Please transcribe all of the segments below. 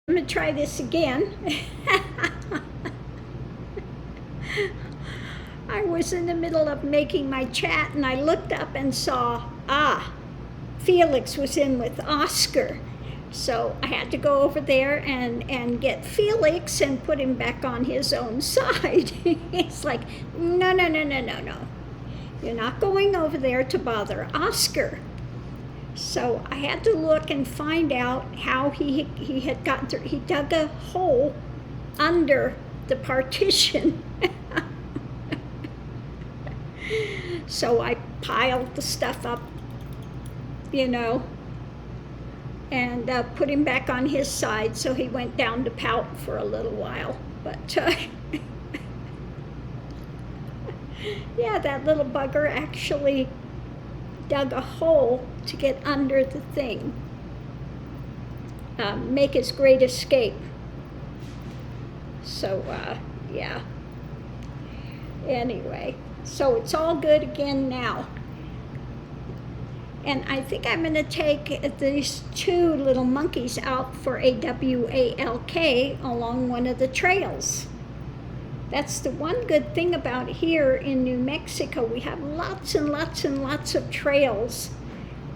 I'm going to try this again. I was in the middle of making my chat and I looked up and saw, Felix was in with Oscar. So I had to go over there and get Felix and put him back on his own side. It's like, no. You're not going over there to bother Oscar. So I had to look and find out how he had gotten through. He dug a hole under the partition. So I piled the stuff up, and put him back on his side. So he went down to pout for a little while. But yeah, that little bugger actually dug a hole to get under the thing, make his great escape. So yeah, anyway, so it's all good again now. And I think I'm going to take these two little monkeys out for a walk along one of the trails. That's the one good thing about here in New Mexico. We have lots and lots and lots of trails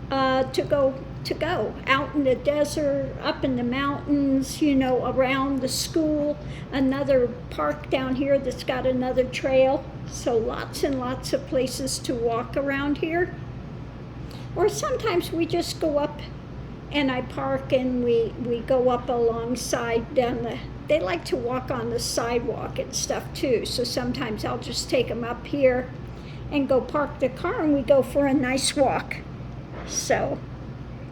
to go out in the desert, up in the mountains, around the school, another park down here that's got another trail. So lots and lots of places to walk around here. Or sometimes we just go up and I park and we go up alongside they like to walk on the sidewalk and stuff too. So sometimes I'll just take them up here and go park the car and we go for a nice walk. So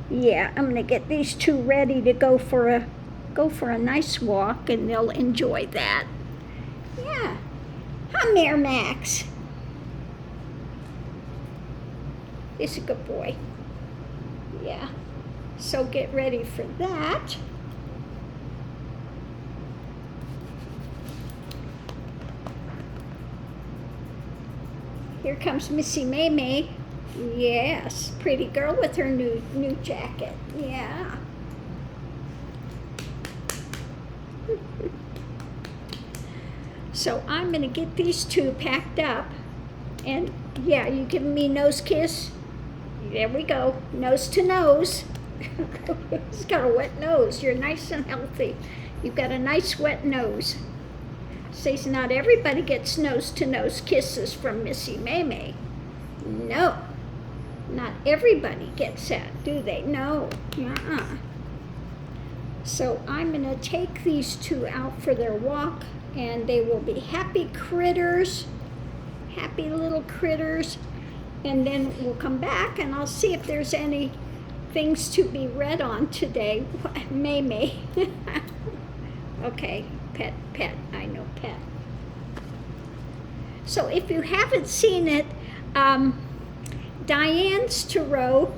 yeah, I'm gonna get these two ready to go for a nice walk and they'll enjoy that. Yeah. Come here, Max. He's a good boy. Yeah. So get ready for that. Here comes Missy May. Yes, pretty girl with her new jacket. Yeah. So I'm going to get these two packed up. And yeah, you giving me nose kiss? There we go. Nose to nose. He's got a wet nose. You're nice and healthy. You've got a nice wet nose. Says not everybody gets nose-to-nose kisses from Missy May. No, not everybody gets that, do they? No, So I'm going to take these two out for their walk, and they will be happy critters, happy little critters, and then we'll come back and I'll see if there's any things to be read on today. May. Okay. Pet, I know pet. So if you haven't seen it, Diane's Tarot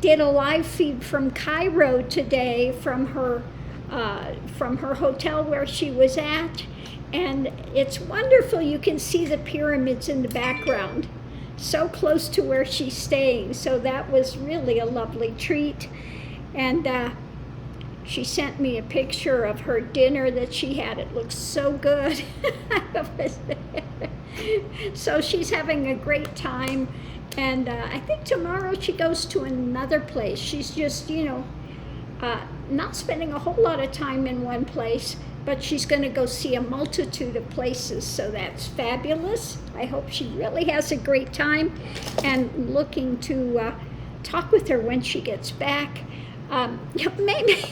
did a live feed from Cairo today from her hotel where she was at, and it's wonderful. You can see the pyramids in the background, so close to where she's staying. So that was really a lovely treat, and she sent me a picture of her dinner that she had. It looks so good. So she's having a great time. And I think tomorrow she goes to another place. She's just, not spending a whole lot of time in one place, but she's going to go see a multitude of places. So that's fabulous. I hope she really has a great time, and looking to talk with her when she gets back. Maybe.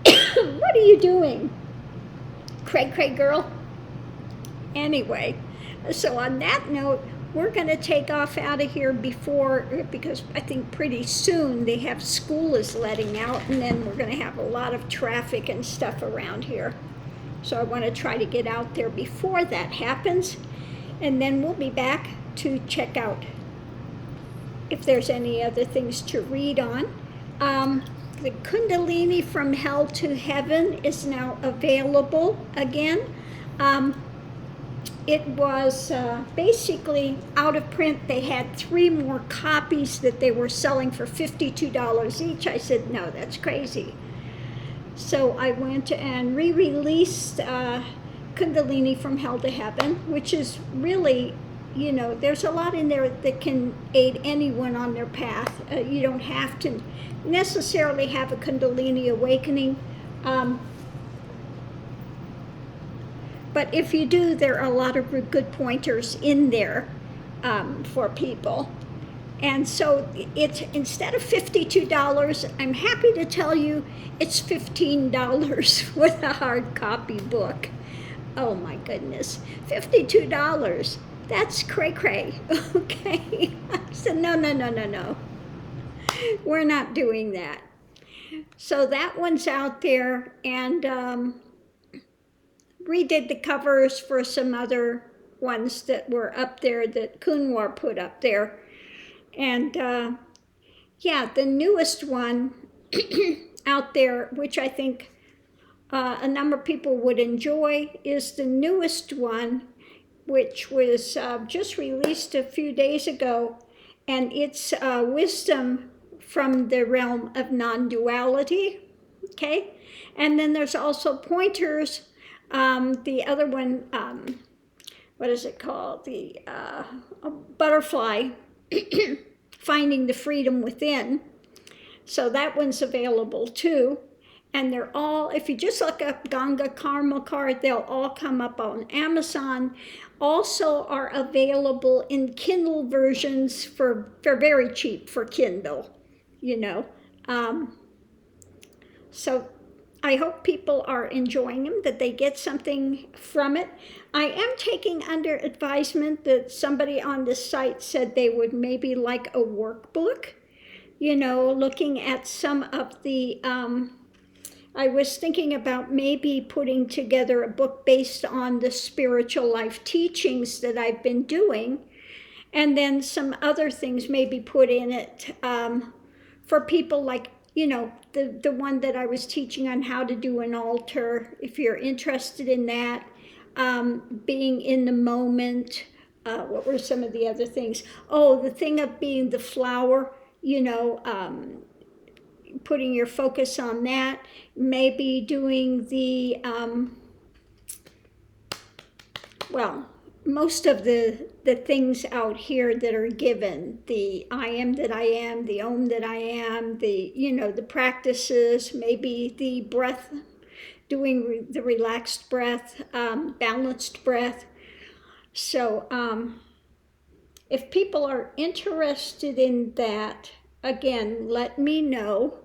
What are you doing? Cray girl? Anyway, so on that note, we're going to take off out of here because I think pretty soon they have school is letting out, and then we're going to have a lot of traffic and stuff around here. So I want to try to get out there before that happens, and then we'll be back to check out if there's any other things to read on. The Kundalini from Hell to Heaven is now available again. it was basically out of print. They had 3 more copies that they were selling for $52 each. I said, no, that's crazy. So I went and re-released Kundalini from Hell to Heaven, which is really, you know, there's a lot in there that can aid anyone on their path. You don't have to necessarily have a Kundalini awakening. But if you do, there are a lot of good pointers in there for people. And so it's, instead of $52, I'm happy to tell you it's $15 with a hard copy book. Oh my goodness, $52. That's cray-cray, okay? I said, no. We're not doing that. So that one's out there, and redid the covers for some other ones that were up there that Kunwar put up there. And yeah, the newest one out there, which I think a number of people would enjoy, is the newest one, which was just released a few days ago. And it's wisdom from the realm of non-duality, okay? And then there's also pointers. The other one, what is it called? The butterfly, finding the freedom within. So that one's available too. And they're all, if you just look up Ganga Karma card, they'll all come up on Amazon. Also are available in Kindle versions for very cheap for Kindle, you know. So I hope people are enjoying them, that they get something from it. I am taking under advisement that somebody on this site said they would maybe like a workbook, you know, looking at some of the, I was thinking about maybe putting together a book based on the spiritual life teachings that I've been doing, and then some other things maybe put in it for people like, you know, the one that I was teaching on how to do an altar, if you're interested in that, being in the moment. What were some of the other things? Oh, the thing of being the flower, you know, putting your focus on that, maybe doing the, well, most of the things out here that are given, the I am that I am, the Om that I am, the, you know, the practices, maybe the breath, doing the relaxed breath, balanced breath. So if people are interested in that, again, let me know.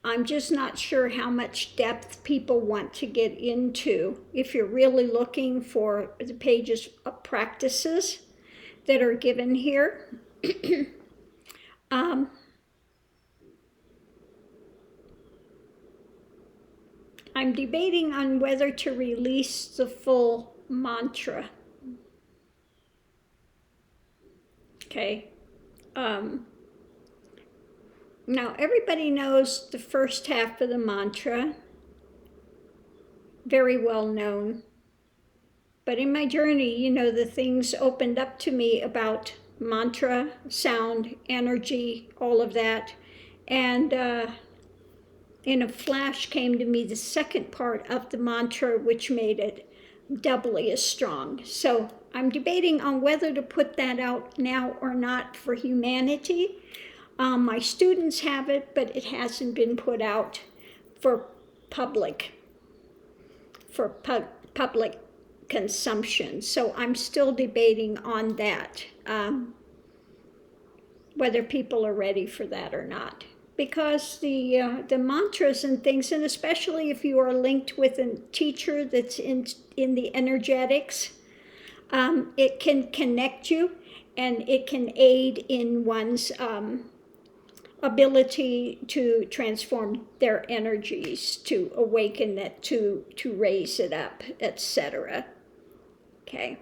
I'm just not sure how much depth people want to get into. If you're really looking for the pages of practices that are given here. I'm debating on whether to release the full mantra. Okay. Now, everybody knows the first half of the mantra, very well known. But in my journey, you know, the things opened up to me about mantra, sound, energy, all of that. And in a flash came to me the second part of the mantra, which made it doubly as strong. So I'm debating on whether to put that out now or not for humanity. My students have it, but it hasn't been put out for public consumption. So I'm still debating on that, whether people are ready for that or not. Because the mantras and things, and especially if you are linked with a teacher that's in the energetics, it can connect you, and it can aid in one's ability to transform their energies, to awaken it, to raise it up, etc. Okay.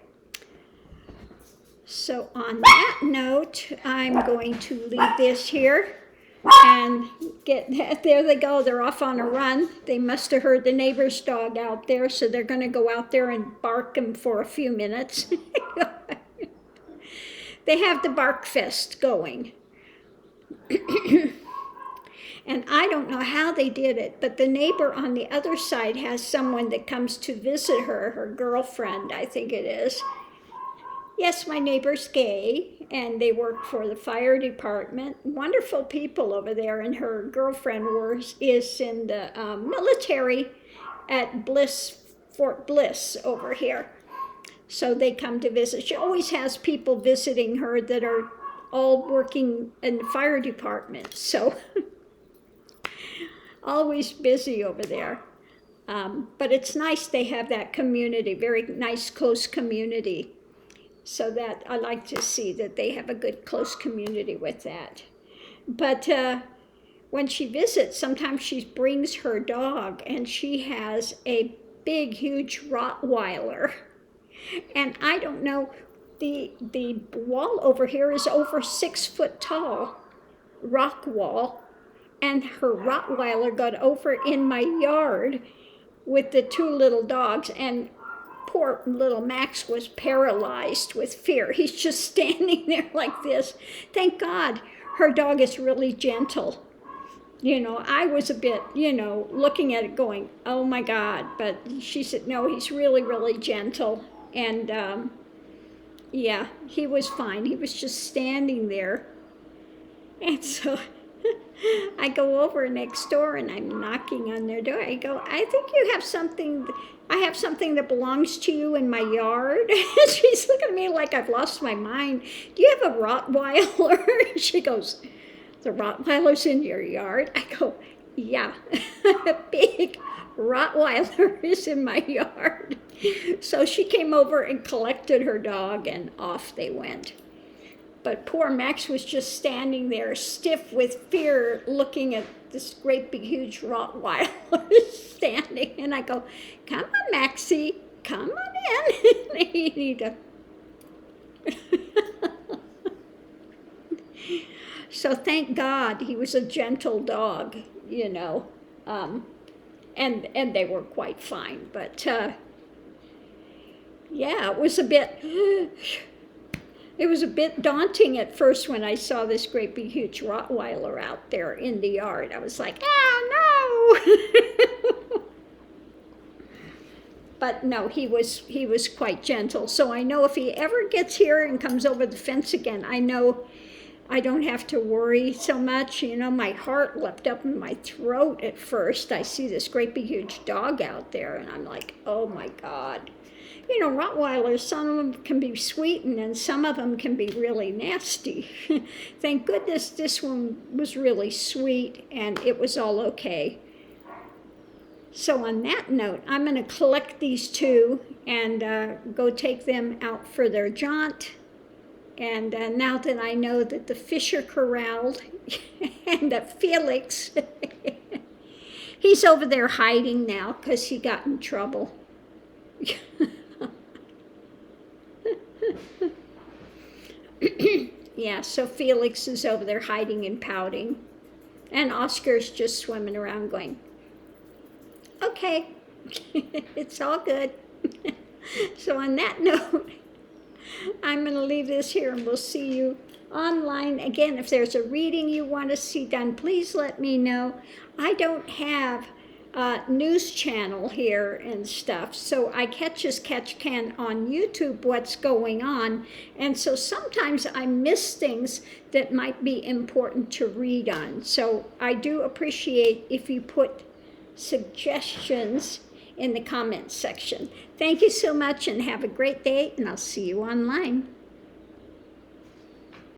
So on that note, I'm going to leave this here. and there they go. They're off on a run. They must have heard the neighbor's dog out there, so they're going to go out there and bark him for a few minutes. They have the bark fest going. And I don't know how they did it, but the neighbor on the other side has someone that comes to visit her girlfriend, I think it is. Yes, my neighbor's gay, and they work for the fire department. Wonderful people over there, and her girlfriend is in the military at Fort Bliss over here. So they come to visit. She always has people visiting her that are all working in the fire department, so always busy over there. But it's nice they have that community, very nice, close community. So that I like to see that they have a good, close community with that. But when she visits, sometimes she brings her dog, and she has a big, huge Rottweiler. And I don't know, the wall over here is over 6 foot tall, rock wall, and her Rottweiler got over in my yard with the 2 little dogs, and poor little Max was paralyzed with fear. He's just standing there like this. Thank God her dog is really gentle. I was a bit, looking at it going, oh my God. But she said, no, he's really, really gentle. And yeah, he was fine. He was just standing there. And so I go over next door and I'm knocking on their door. I go, I think you have something, I have something that belongs to you in my yard. She's looking at me like I've lost my mind. Do you have a Rottweiler? She goes, the Rottweiler's in your yard? I go, yeah, a big Rottweiler is in my yard. So she came over and collected her dog, and off they went. But poor Max was just standing there, stiff with fear, looking at this great big huge Rottweiler standing. And I go, come on, Maxie, come on in. You need to... So thank God he was a gentle dog, and they were quite fine. But yeah, it was a bit daunting at first when I saw this great big huge Rottweiler out there in the yard. I was like, oh no. But no, he was quite gentle. So I know if he ever gets here and comes over the fence again, I know I don't have to worry so much. My heart leapt up in my throat at first. I see this great big huge dog out there, and I'm like, oh my God. Rottweilers, some of them can be sweetened and some of them can be really nasty. Thank goodness this one was really sweet and it was all okay. So on that note, I'm going to collect these 2 and go take them out for their jaunt. And now that I know that the fish are corralled and that Felix, he's over there hiding now because he got in trouble. Yeah, so Felix is over there hiding and pouting. And Oscar's just swimming around going, okay, it's all good. So on that note, I'm going to leave this here and we'll see you online. Again, if there's a reading you want to see done, please let me know. I don't have news channel here and stuff, so I can on YouTube what's going on, and so sometimes I miss things that might be important to read on. So I do appreciate if you put suggestions in the comments section. Thank you so much and have a great day, and I'll see you online.